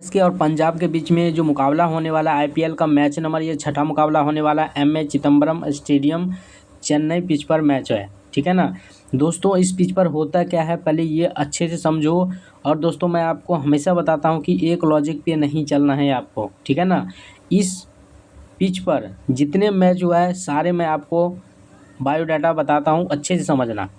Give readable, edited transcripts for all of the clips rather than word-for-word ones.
इसके और पंजाब के बीच में जो मुकाबला होने वाला आईपीएल का मैच नंबर ये छठा मुकाबला होने वाला MA Chidambaram stadium Chennai pitch पर मैच है। ठीक है ना दोस्तों, इस पिच पर होता क्या है पहले ये अच्छे से समझो। और दोस्तों मैं आपको हमेशा बताता हूँ कि एक लॉजिक पे नहीं चलना है आपको। ठीक है ना, इस पिच पर जितने मैच हुआ है सारे मैं आपको बायोडाटा बताता हूँ, अच्छे से समझना।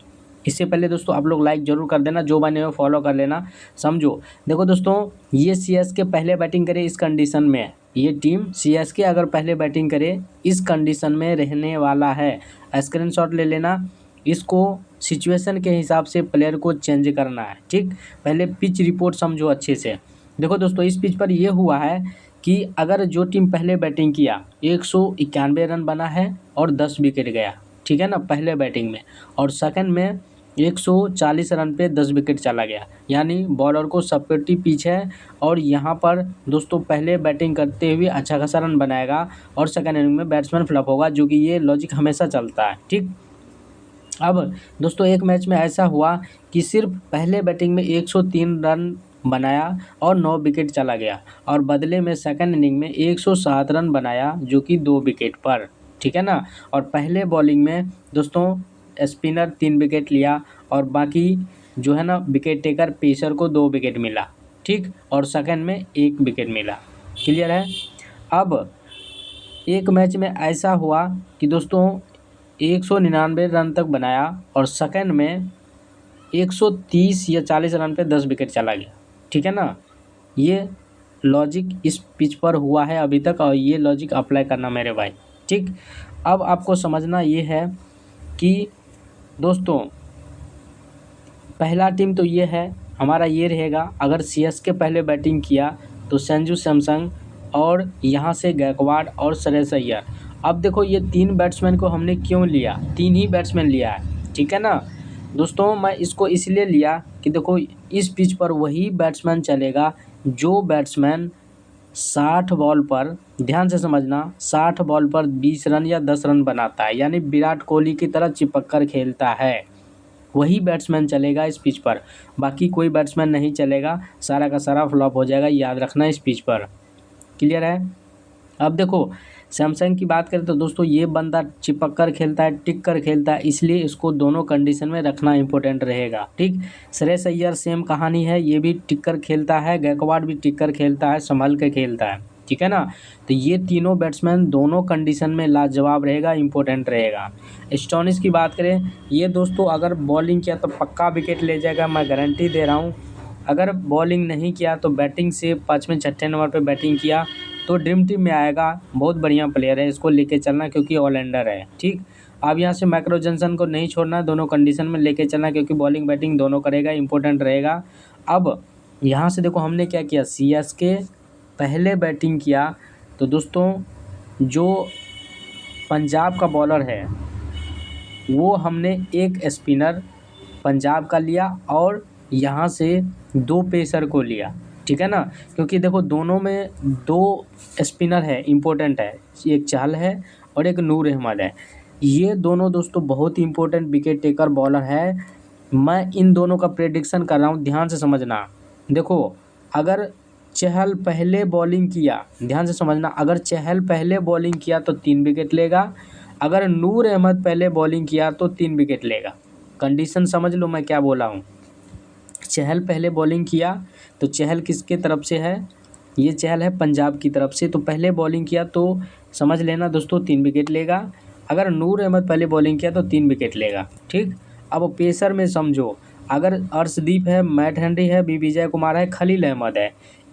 इससे पहले दोस्तों आप लोग लाइक ज़रूर कर देना, जो बने हो फॉलो कर लेना। समझो, देखो दोस्तों ये सीएसके पहले बैटिंग करे इस कंडीशन में है। ये टीम सीएसके अगर पहले बैटिंग करे इस कंडीशन में रहने वाला है। स्क्रीनशॉट ले लेना, इसको सिचुएशन के हिसाब से प्लेयर को चेंज करना है। ठीक, पहले पिच रिपोर्ट समझो अच्छे से। देखो दोस्तों इस पिच पर यह हुआ है कि अगर जो टीम पहले बैटिंग किया 191 रन बना है और 10 विकेट गया। ठीक है ना, पहले बैटिंग में। और सेकंड में 140 रन पे 10 विकेट चला गया, यानी बॉलर को सपोर्टिव पिच है। और यहाँ पर दोस्तों पहले बैटिंग करते हुए अच्छा खासा रन बनाएगा और सेकंड इनिंग में बैट्समैन फ्लॉप होगा, जो कि ये लॉजिक हमेशा चलता है। ठीक, अब दोस्तों एक मैच में ऐसा हुआ कि सिर्फ पहले बैटिंग में 103 रन बनाया और 9 विकेट चला गया, और बदले में सेकंड इनिंग में 107 रन बनाया, जो कि 2 विकेट पर। ठीक है ना, और पहले बॉलिंग में दोस्तों स्पिनर 3 विकेट लिया और बाकी जो है ना विकेट टेकर पेसर को 2 विकेट मिला। ठीक, और सेकंड में 1 विकेट मिला। क्लियर है। अब एक मैच में ऐसा हुआ कि दोस्तों 199 रन तक बनाया और सेकंड में 130 या 40 रन पे 10 विकेट चला गया। ठीक है ना, ये लॉजिक इस पिच पर हुआ है अभी तक, और ये लॉजिक अप्लाई करना मेरे भाई। ठीक, अब आपको समझना ये है कि दोस्तों पहला टीम तो ये है हमारा, ये रहेगा। अगर सीएसके पहले बैटिंग किया तो संजू सैमसन और यहाँ से गायकवाड़ और श्रेयस अय्यर। अब देखो ये 3 बैट्समैन को हमने क्यों लिया, 3 ही बैट्समैन लिया है। ठीक है ना दोस्तों, मैं इसको इसलिए लिया कि देखो इस पिच पर वही बैट्समैन चलेगा जो बैट्समैन 60 बॉल पर, ध्यान से समझना, 60 बॉल पर 20 रन या 10 रन बनाता है, यानी विराट कोहली की तरह चिपक कर खेलता है। वही बैट्समैन चलेगा इस पिच पर, बाकी कोई बैट्समैन नहीं चलेगा, सारा का सारा फ्लॉप हो जाएगा, याद रखना इस पिच पर। क्लियर है। अब देखो सैमसंग की बात करें तो दोस्तों ये बंदा चिपक कर खेलता है, टिक कर खेलता है, इसलिए इसको दोनों कंडीशन में रखना इंपॉर्टेंट रहेगा। ठीक, श्रेयस अय्यर सेम कहानी है, ये भी टिक कर खेलता है, गायकवाड़ भी टिक कर खेलता है, संभल के खेलता है। ठीक है ना, तो ये तीनों बैट्समैन दोनों कंडीशन में लाजवाब रहेगा, इंपॉर्टेंट रहेगा। स्टोनिस की बात करें, ये दोस्तों अगर बॉलिंग किया तो पक्का विकेट ले जाएगा, मैं गारंटी दे रहा हूँ। अगर बॉलिंग नहीं किया तो बैटिंग से 5वें 6ठे नंबर पे बैटिंग किया तो ड्रीम टीम में आएगा। बहुत बढ़िया प्लेयर है, इसको लेके चलना क्योंकि ऑलराउंडर है। ठीक, अब यहाँ से माइकल जॉनसन को नहीं छोड़ना, दोनों कंडीशन में लेके चलना क्योंकि बॉलिंग बैटिंग दोनों करेगा, इंपॉर्टेंट रहेगा। अब यहाँ से देखो हमने क्या किया, सीएसके पहले बैटिंग किया तो दोस्तों जो पंजाब का बॉलर है वो हमने एक स्पिनर पंजाब का लिया और यहाँ से 2 पेसर को लिया। ठीक है ना, क्योंकि देखो दोनों में 2 स्पिनर है, इम्पोर्टेंट है, एक चहल है और एक नूर अहमद है। ये दोनों दोस्तों बहुत ही इंपॉर्टेंट विकेट टेकर बॉलर है। मैं इन दोनों का प्रेडिक्शन कर रहा हूँ, ध्यान से समझना। देखो अगर चहल पहले बॉलिंग किया, ध्यान से समझना, अगर चहल पहले बॉलिंग किया तो 3 विकेट लेगा, अगर नूर अहमद पहले बॉलिंग किया तो 3 विकेट लेगा। कंडीशन समझ लो मैं क्या बोला हूँ। चहल पहले बॉलिंग किया तो चहल किसके तरफ से है, ये चहल है पंजाब की तरफ से, तो पहले बॉलिंग किया तो समझ लेना दोस्तों 3 विकेट लेगा। अगर नूर अहमद पहले बॉलिंग किया तो 3 विकेट लेगा। ठीक, अब पेसर में समझो, अगर अर्शदीप है, मैट हेनरी है, बी विजय कुमार है, खलील अहमद है,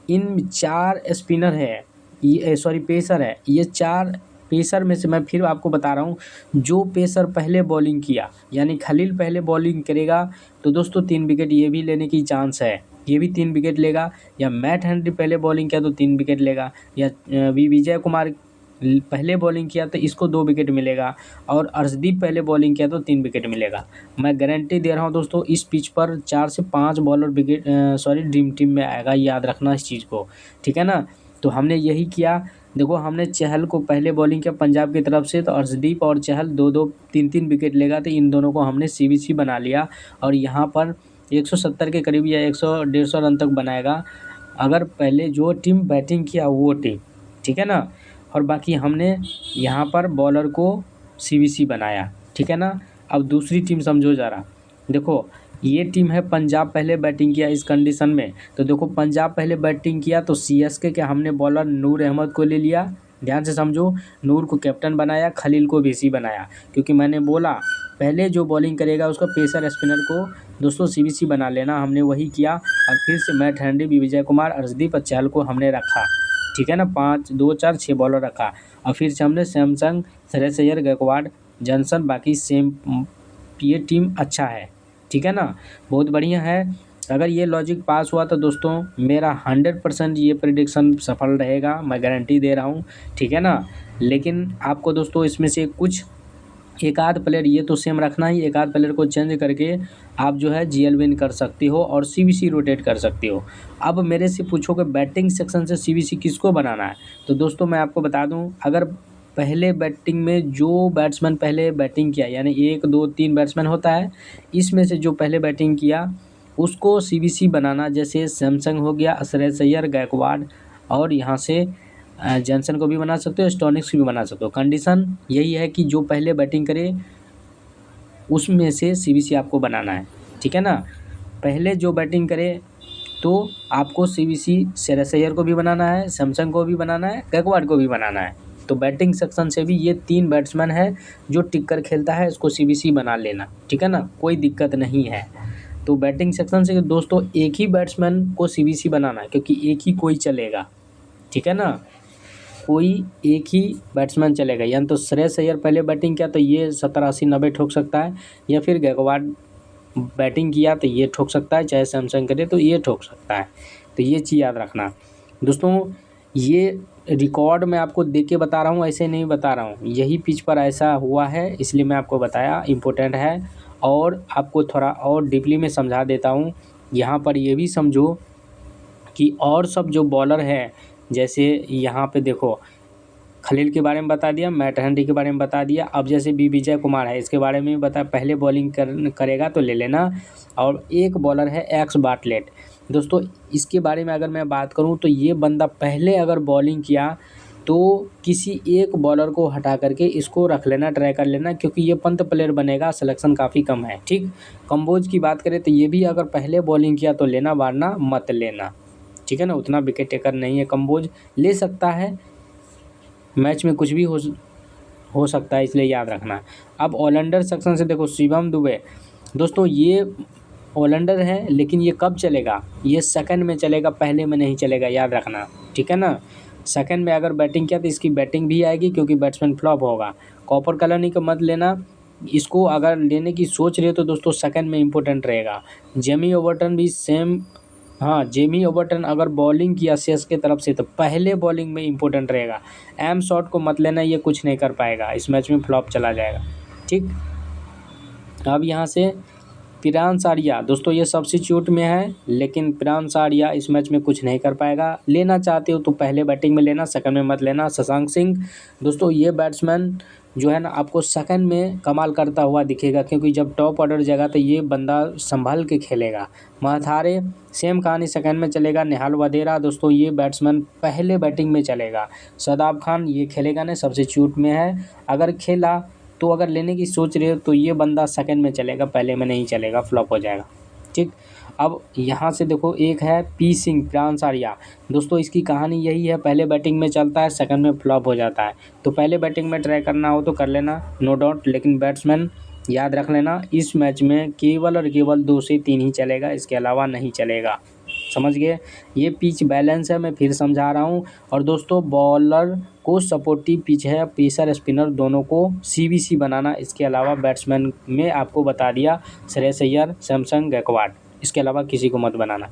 इन 4 स्पिनर है, ये सॉरी पेसर है, ये 4 पेसर में से मैं फिर आपको बता रहा हूँ, जो पेसर पहले बॉलिंग किया यानी खलील पहले बॉलिंग करेगा तो दोस्तों 3 विकेट ये भी लेने की चांस है, ये भी 3 विकेट लेगा। या मैट हेनरी पहले बॉलिंग किया तो 3 विकेट लेगा, या वी विजय कुमार पहले बॉलिंग किया तो इसको 2 विकेट मिलेगा, और अर्शदीप पहले बॉलिंग किया तो 3 विकेट मिलेगा। मैं गारंटी दे रहा हूँ दोस्तों, इस पिच पर 4 से 5 बॉलर विकेट ड्रीम टीम में आएगा, याद रखना इस चीज़ को। ठीक है ना, तो हमने यही किया। देखो हमने चहल को पहले बॉलिंग किया पंजाब की तरफ से, तो अर्शदीप और चहल 2-2 3-3 विकेट लेगा, तो इन दोनों को हमने सीबीसी बना लिया और यहाँ पर 170 के करीब या 100 150 रन तक बनाएगा। अगर पहले जो टीम बैटिंग किया वो टीम, ठीक है ना। और बाकी हमने यहाँ पर बॉलर को सीबीसी बनाया, ठीक है ना। अब दूसरी टीम समझो ज़रा, देखो ये टीम है पंजाब, पहले बैटिंग किया इस कंडीशन में। तो देखो पंजाब पहले बैटिंग किया तो सीएसके के हमने बॉलर नूर अहमद को ले लिया, ध्यान से समझो। नूर को कैप्टन बनाया, खलील को वीसी बनाया, क्योंकि मैंने बोला पहले जो बॉलिंग करेगा उसका पेसर स्पिनर को दोस्तों सीबीसी बना लेना, हमने वही किया। और फिर से मैट हैंडी, विजय कुमार, अर्शदीप और चहल को हमने रखा, ठीक है ना। 5 2 4 6 बॉलर रखा। और फिर से हमने सैमसंग, श्रेयस अय्यर, गायकवाड़, जॉनसन, बाकी सेम। ये टीम अच्छा है, ठीक है ना, बहुत बढ़िया है। अगर ये लॉजिक पास हुआ तो दोस्तों मेरा 100% ये प्रेडिक्शन सफल रहेगा, मैं गारंटी दे रहा हूँ, ठीक है ना। लेकिन आपको दोस्तों इसमें से कुछ एक आध प्लेयर ये तो सेम रखना ही, एक आध प्लेयर को चेंज करके आप जो है जीएल विन कर सकते हो और सीबीसी रोटेट कर सकते हो। अब मेरे से पूछोगे बैटिंग सेक्शन से सीबीसी किसको बनाना है, तो दोस्तों मैं आपको बता दूं, अगर पहले बैटिंग में जो बैट्समैन पहले बैटिंग किया, यानी 1 2 3 बैट्समैन होता है, इसमें से जो पहले बैटिंग किया उसको सीबीसी बनाना। जैसे सैमसंग हो गया, श्रेयस अय्यर, गायकवाड़, और यहाँ से जॉनसन को भी बना सकते हो, स्टोनिक्स को भी बना सकते हो। कंडीशन यही है कि जो पहले बैटिंग करे उसमें से सीबीसी आपको बनाना है, ठीक है ना। पहले जो बैटिंग करे तो आपको सीबीसी श्रेयस अय्यर को भी बनाना है, सैमसंग को भी बनाना है, गायकवाड़ को भी बनाना है। तो बैटिंग सेक्शन से भी ये 3 बैट्समैन है जो टिक कर खेलता है, इसको सीबीसी बना लेना, ठीक है ना, कोई दिक्कत नहीं है। तो बैटिंग सेक्शन से दोस्तों एक ही बैट्समैन को सीबीसी बनाना है, क्योंकि एक ही कोई चलेगा, ठीक है ना, कोई एक ही बैट्समैन चलेगा। यानी तो श्रेयस अय्यर पहले बैटिंग किया तो ये 70 80 90 ठोक सकता है, या फिर गायकवाड़ बैटिंग किया तो ये ठोक सकता है, चाहे सैमसंग करे तो ये ठोक सकता है। तो ये चीज़ याद रखना दोस्तों। ये रिकॉर्ड मैं आपको देख के बता रहा हूँ, ऐसे नहीं बता रहा हूँ, यही पिच पर ऐसा हुआ है इसलिए मैं आपको बताया, इम्पोर्टेंट है। और आपको थोड़ा और डीपली में समझा देता हूँ। यहाँ पर ये भी समझो कि और सब जो बॉलर है, जैसे यहाँ पे देखो खलील के बारे में बता दिया, मैट हैंडी के बारे में बता दिया। अब जैसे विजय कुमार है, इसके बारे में बता, पहले बॉलिंग करेगा तो ले लेना। और एक बॉलर है एक्स बार्टलेट, दोस्तों इसके बारे में अगर मैं बात करूं तो ये बंदा पहले अगर बॉलिंग किया तो किसी एक बॉलर को हटा करके इसको रख लेना, ट्राई कर लेना, क्योंकि ये पंत प्लेयर बनेगा, सिलेक्शन काफ़ी कम है, ठीक। कंबोज की बात करें तो ये भी अगर पहले बॉलिंग किया तो लेना, वरना मत लेना, ठीक है ना। उतना विकेट टेकर नहीं है, कंबोज ले सकता है, मैच में कुछ भी हो सकता है, इसलिए याद रखना। अब ऑलराउंडर सेक्शन से देखो शिवम दुबे, दोस्तों ये ऑलराउंडर है, लेकिन ये कब चलेगा, ये सेकंड में चलेगा, पहले में नहीं चलेगा, याद रखना, ठीक है ना। सेकंड में अगर बैटिंग किया तो इसकी बैटिंग भी आएगी, क्योंकि बैट्समैन फ्लॉप होगा। कॉपर कॉलोनी को मत लेना, इसको अगर लेने की सोच रहे हो तो दोस्तों सेकंड में इंपॉर्टेंट रहेगा। जेमी ओवर्टन भी सेम, हाँ जेमी ओवर्टन अगर बॉलिंग किया सीएस की तरफ से तो पहले बॉलिंग में इंपॉर्टेंट रहेगा। एम शॉट को मत लेना, ये कुछ नहीं कर पाएगा, इस मैच में फ्लॉप चला जाएगा, ठीक। अब यहाँ से पिरांस आर्या, दोस्तों ये सब्स्टिट्यूट में है, लेकिन पिरांस आर्या इस मैच में कुछ नहीं कर पाएगा। लेना चाहते हो तो पहले बैटिंग में लेना, सेकंड में मत लेना। शशांक सिंह, दोस्तों ये बैट्समैन जो है ना आपको सेकंड में कमाल करता हुआ दिखेगा, क्योंकि जब टॉप ऑर्डर जगह तो ये बंदा संभल के खेलेगा। महथारे सेम कहानी, सेकंड में चलेगा। निहाल वधेरा, दोस्तों ये बैट्समैन पहले बैटिंग में चलेगा। शादाब खान ये खेलेगा नहीं, सब्स्टिट्यूट में है, अगर खेला तो अगर लेने की सोच रहे हो तो ये बंदा सेकंड में चलेगा, पहले में नहीं चलेगा, फ्लॉप हो जाएगा, ठीक। अब यहाँ से देखो एक है पी सिंह, पिरांस आर्या, दोस्तों इसकी कहानी यही है, पहले बैटिंग में चलता है, सेकंड में फ्लॉप हो जाता है। तो पहले बैटिंग में ट्राई करना हो तो कर लेना, नो डाउट, लेकिन बैट्समैन याद रख लेना इस मैच में केवल और केवल 2 से 3 ही चलेगा, इसके अलावा नहीं चलेगा, समझ गए। ये पिच बैलेंस है, मैं फिर समझा रहा हूँ। और दोस्तों बॉलर को सपोर्टिव पिच है, पेसर स्पिनर दोनों को सीबीसी बनाना, इसके अलावा बैट्समैन में आपको बता दिया श्रेयस अय्यर, सैमसंग, गायकवाड़, इसके अलावा किसी को मत बनाना।